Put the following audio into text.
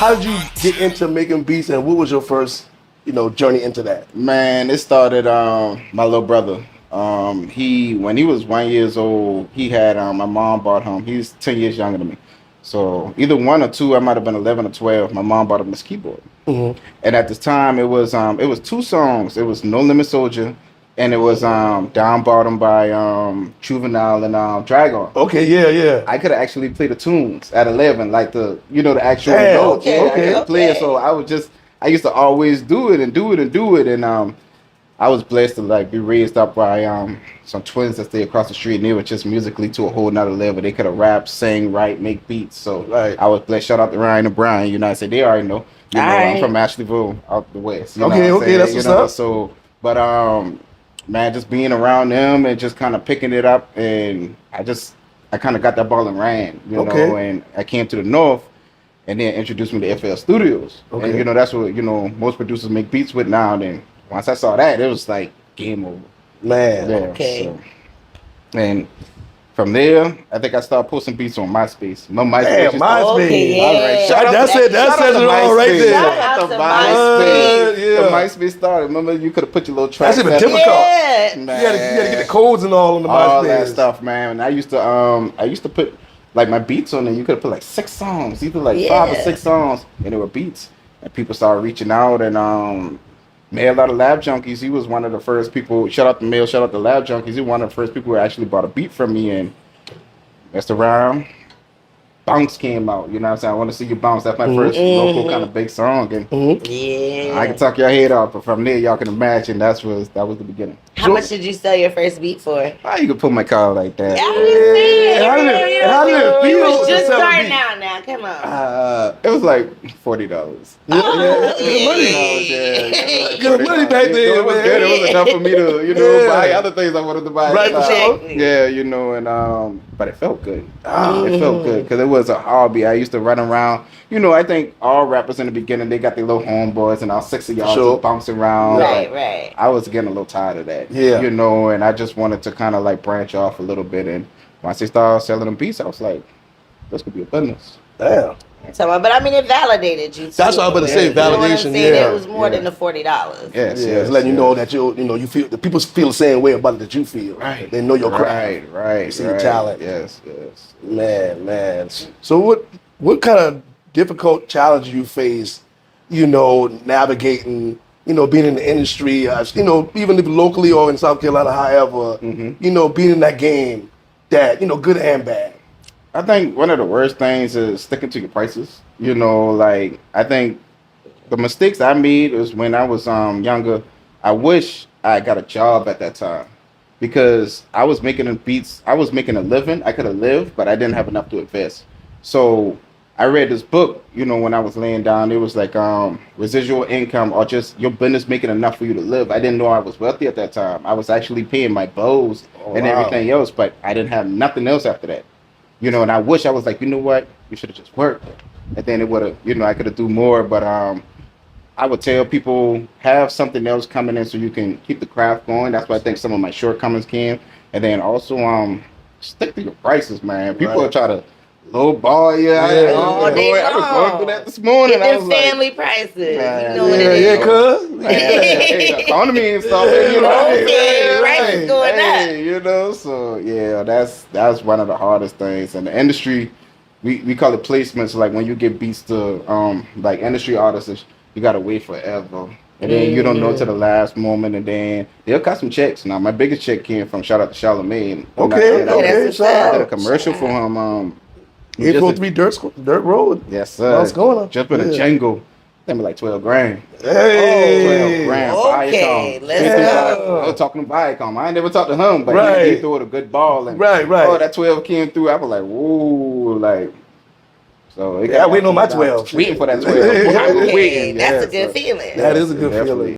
how did you get into making beats, and what was your first, journey into that? Man, it started my little brother. He when he was 1 year old, he had my mom bought him. He's 10 years younger than me, so either one or two. I might have been 11 or 12. My mom bought him this keyboard, and at this time it was two songs. It was No Limit Soldier, and it was Down Bottom by Juvenile and Dragon. Okay, yeah. I could actually play the tunes at 11, like the actual Damn, notes. okay, I could play it, so I used to always do it, and I was blessed to like be raised up by some twins that stay across the street, and they were just musically to a whole nother level. They could have rap, sing, write, make beats. So I was blessed. Shout out to Ryan and Brian. I said they already know. I'm from Ashleyville, out the west. Okay, that's what's up. So, but man, just being around them and just kind of picking it up, and I kind of got that ball and ran, know, and I came to the north, and then introduced me to FL Studios, and that's what most producers make beats with now. And then once I saw that, it was like game over, man. Yeah, okay. So, and from there, I think I started posting beats on MySpace. MySpace. Okay, yeah. All right. That says it all right there. Shout out to MySpace. Yeah. The MySpace started. Remember, you could have put your little tracks. That's even difficult. Yeah. You had to get the codes and all on the MySpace. All that stuff, man. And I used to put like my beats on there. You could have put like 6 songs, either like 5 or 6 songs, and they were beats. And people started reaching out, and Mail out of Lab Junkies, he was one of the first people. Shout out to Mail, shout out to Lab Junkies. He was one of the first people who actually bought a beat from me, and messed around. Bounce came out, you know what I'm saying? I Want to See You Bounce. That's my first local kind of big song, and yeah, I can talk your head off, but from there y'all can imagine that was the beginning. How much did you sell your first beat for? You could put my car like that. How did it feel? You was just to sell a starting beat? out now. Come on. It was like $40. Good money. Good money back then, It was man. good. It was enough for me to buy other things I wanted to buy. Right, for sure. Exactly. Yeah, and but it felt good. It felt good because it was a hobby. I used to run around. I think all rappers in the beginning, they got their little homeboys, and all 6 of y'all just bouncing around. Right. I was getting a little tired of that. Yeah. And I just wanted to kind of like branch off a little bit. And once they started selling them beats, I was like, this could be a business. Damn. So, but I mean, it validated you. That's what I'm about to say. You know what I'm Validation. saying? Yeah. It was more than the $40. Yes, It's letting you know that you feel the people feel the same way about it that you feel. Right. They know your craft. Right. They see your talent. Yes. Man. So what kind of difficult challenge you face, navigating, being in the industry, even if locally or in South Carolina, however, being in that game, that, good and bad. I think one of the worst things is sticking to your prices. Like I think the mistakes I made was when I was younger. I wish I got a job at that time because I was making beats. I was making a living. I could have lived, but I didn't have enough to invest. So I read this book, when I was laying down. It was like residual income or just your business making enough for you to live. I didn't know I was wealthy at that time. I was actually paying my bills and everything else, but I didn't have nothing else after that. And I wish I was like, you know what, you should have just worked. And then it would have, I could have do more. But I would tell people, have something else coming in so you can keep the craft going. That's why I think some of my shortcomings came. And then also stick to your prices, man. People will try to lowball you. I was going through that this morning. Get I them was family like, prices. man, You know what it is. Cuz. Economy and stuff. Prices going up. So yeah, that's one of the hardest things. And the industry, we call it placements. Like when you get beats to like industry artists, you gotta wait forever. And then you don't know till the last moment, and then they'll cut some checks. Now my biggest check came from shout out to Charlamagne. Okay. Shout out. I did a commercial for him. 843 Dirt Road. Yes, sir. What's going on? Just in a Django. They were like 12 grand. Hey. 12 grand. Okay, Viacom. let's go. I was talking to Viacom. I ain't never talked to him, but he threw it a good ball. And Right. Oh, that 12 came through. I was like, whoa, like. So waiting on my 12. Waiting for that 12. Okay, that's a good feeling. That is a good Definitely. feeling.